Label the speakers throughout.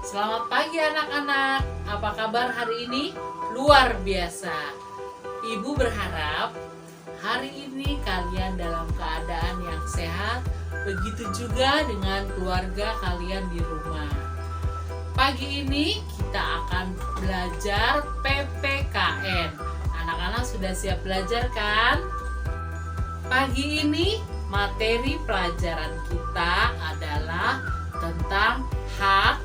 Speaker 1: Selamat pagi anak-anak. Apa kabar hari ini? Luar biasa. Ibu berharap hari ini kalian dalam keadaan yang sehat. Begitu juga dengan keluarga kalian di rumah. Pagi ini kita akan belajar PPKN. Anak-anak sudah siap belajar kan? Pagi ini materi pelajaran kita adalah tentang hak,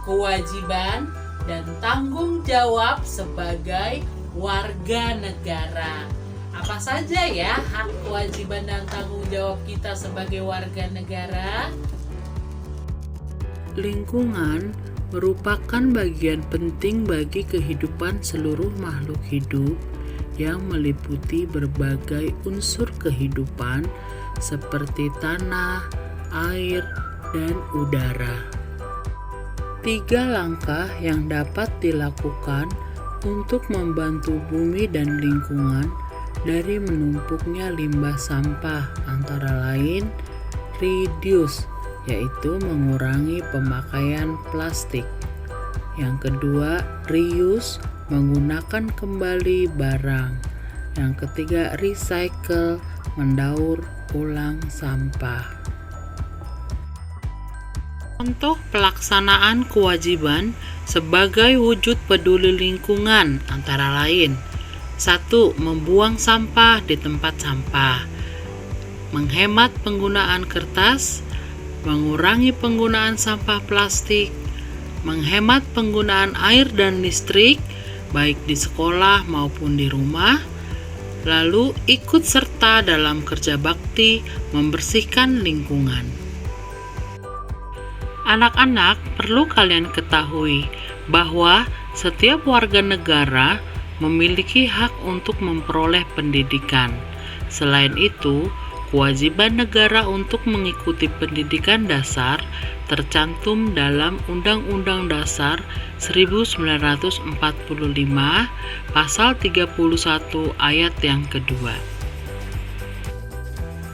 Speaker 1: kewajiban, dan tanggung jawab sebagai warga negara. Apa saja ya hak, kewajiban, dan tanggung jawab kita sebagai warga negara?
Speaker 2: Lingkungan merupakan bagian penting bagi kehidupan seluruh makhluk hidup yang meliputi berbagai unsur kehidupan seperti tanah, air, dan udara. 3 langkah yang dapat dilakukan untuk membantu bumi dan lingkungan dari menumpuknya limbah sampah antara lain reduce, yaitu mengurangi pemakaian plastik. Yang kedua, reuse, menggunakan kembali barang. Yang ketiga, recycle, mendaur ulang sampah. Contoh pelaksanaan kewajiban sebagai wujud peduli lingkungan antara lain: 1. Membuang sampah di tempat sampah, menghemat penggunaan kertas, mengurangi penggunaan sampah plastik, menghemat penggunaan air dan listrik baik di sekolah maupun di rumah, lalu ikut serta dalam kerja bakti membersihkan lingkungan. Anak-anak, perlu kalian ketahui bahwa setiap warga negara memiliki hak untuk memperoleh pendidikan. Selain itu, kewajiban negara untuk mengikuti pendidikan dasar tercantum dalam Undang-Undang Dasar 1945 Pasal 31 ayat yang kedua.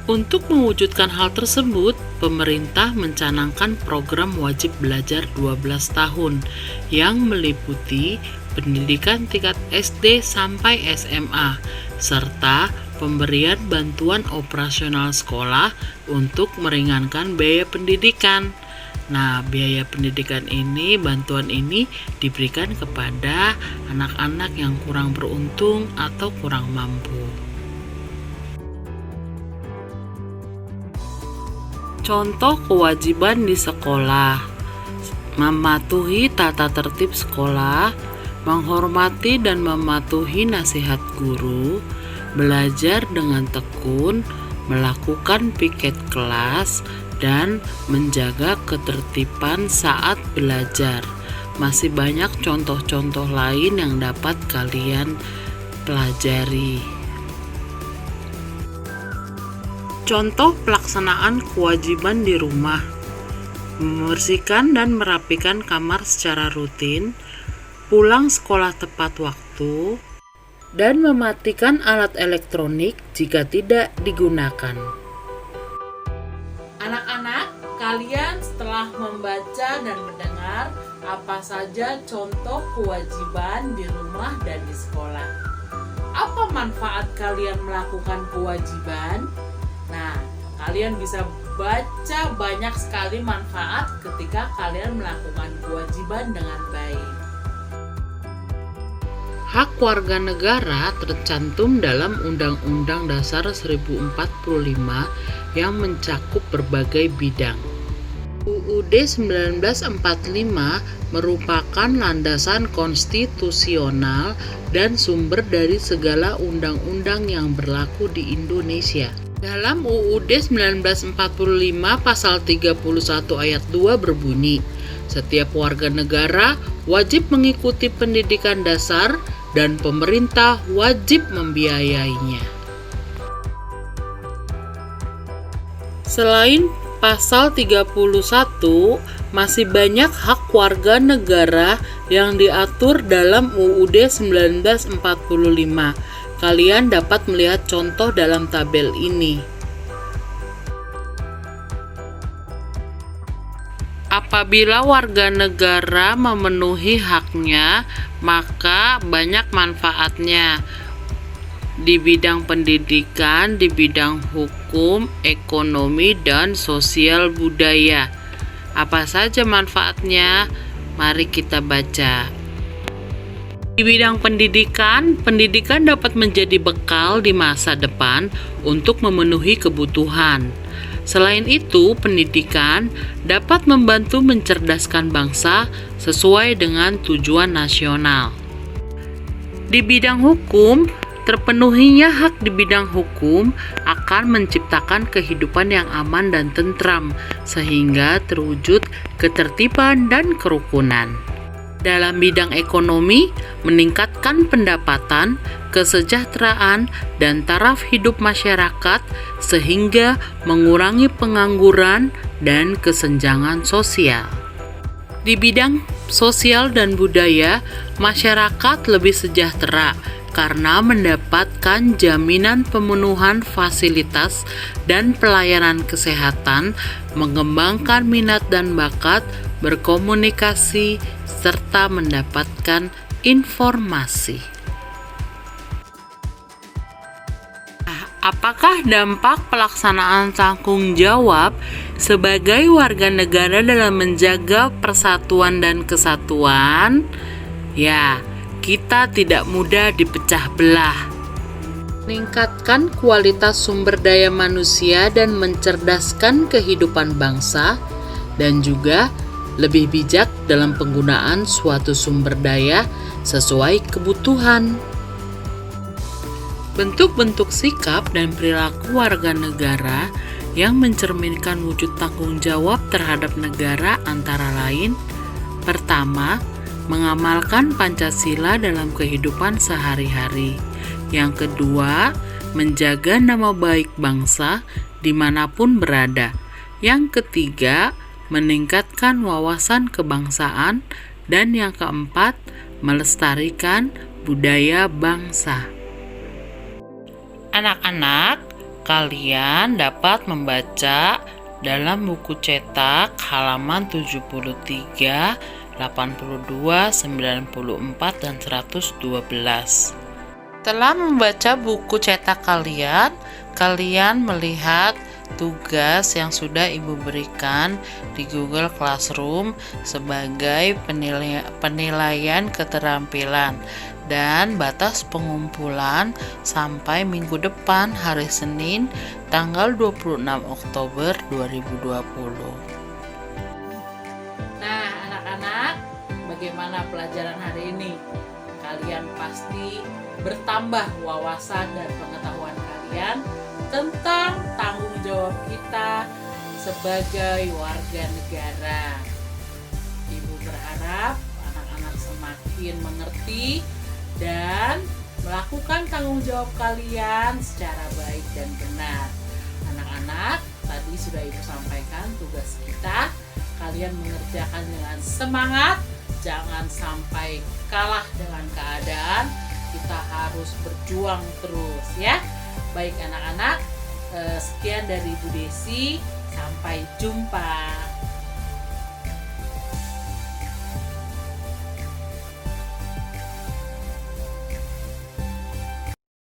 Speaker 2: Untuk mewujudkan hal tersebut, pemerintah mencanangkan program wajib belajar 12 tahun yang meliputi pendidikan tingkat SD sampai SMA serta pemberian bantuan operasional sekolah untuk meringankan biaya pendidikan. Nah, biaya pendidikan ini, bantuan ini diberikan kepada anak-anak yang kurang beruntung atau kurang mampu. Contoh kewajiban di sekolah: mematuhi tata tertib sekolah, menghormati dan mematuhi nasihat guru, belajar dengan tekun, melakukan piket kelas, dan menjaga ketertiban saat belajar. Masih banyak contoh-contoh lain yang dapat kalian pelajari. Contoh pelaksanaan kewajiban di rumah: membersihkan dan merapikan kamar secara rutin, pulang sekolah tepat waktu, dan mematikan alat elektronik jika tidak digunakan.
Speaker 1: Anak-anak, kalian setelah membaca dan mendengar apa saja contoh kewajiban di rumah dan di sekolah. Apa manfaat kalian melakukan kewajiban? Nah, kalian bisa baca banyak sekali manfaat ketika kalian melakukan kewajiban dengan baik.
Speaker 2: Hak warga negara tercantum dalam Undang-Undang Dasar 1045 yang mencakup berbagai bidang. UUD 1945 merupakan landasan konstitusional dan sumber dari segala undang-undang yang berlaku di Indonesia. Dalam UUD 1945 pasal 31 ayat 2 berbunyi, setiap warga negara wajib mengikuti pendidikan dasar dan pemerintah wajib membiayainya. Selain pasal 31, masih banyak hak warga negara yang diatur dalam UUD 1945. Kalian dapat melihat contoh dalam tabel ini. Apabila warga negara memenuhi haknya, maka banyak manfaatnya di bidang pendidikan, di bidang hukum, ekonomi, dan sosial budaya. Apa saja manfaatnya? Mari kita baca. Di bidang pendidikan, pendidikan dapat menjadi bekal di masa depan untuk memenuhi kebutuhan. Selain itu, pendidikan dapat membantu mencerdaskan bangsa sesuai dengan tujuan nasional. Di bidang hukum, terpenuhinya hak di bidang hukum akan menciptakan kehidupan yang aman dan tentram, sehingga terwujud ketertiban dan kerukunan. Dalam bidang ekonomi, meningkatkan pendapatan, kesejahteraan, dan taraf hidup masyarakat sehingga mengurangi pengangguran dan kesenjangan sosial. Di bidang sosial dan budaya, masyarakat lebih sejahtera karena mendapatkan jaminan pemenuhan fasilitas dan pelayanan kesehatan, mengembangkan minat dan bakat, berkomunikasi, serta mendapatkan informasi. Apakah dampak pelaksanaan tanggung jawab sebagai warga negara dalam menjaga persatuan dan kesatuan? Ya, kita tidak mudah dipecah belah. Meningkatkan kualitas sumber daya manusia dan mencerdaskan kehidupan bangsa, dan juga lebih bijak dalam penggunaan suatu sumber daya sesuai kebutuhan. Bentuk-bentuk sikap dan perilaku warga negara yang mencerminkan wujud tanggung jawab terhadap negara antara lain: pertama, mengamalkan Pancasila dalam kehidupan sehari-hari. Yang kedua, menjaga nama baik bangsa dimanapun berada. Yang ketiga, meningkatkan wawasan kebangsaan. Dan yang keempat, melestarikan budaya bangsa. Anak-anak, kalian dapat membaca dalam buku cetak halaman 73, 82, 94, dan 112. Setelah membaca buku cetak kalian melihat tugas yang sudah Ibu berikan di Google Classroom sebagai penilaian keterampilan, dan batas pengumpulan sampai minggu depan hari Senin tanggal 26 Oktober 2020.
Speaker 1: Nah, anak-anak, bagaimana pelajaran hari ini? Kalian pasti bertambah wawasan dan pengetahuan kalian tentang tanggung jawab kita sebagai warga negara. Ibu berharap anak-anak semakin mengerti dan melakukan tanggung jawab kalian secara baik dan benar. Anak-anak, tadi sudah Ibu sampaikan tugas kita. Kalian mengerjakan dengan semangat, jangan sampai kalah dengan keadaan. Kita harus berjuang terus, ya. Baik anak-anak, sekian dari Bu Desi. Sampai jumpa.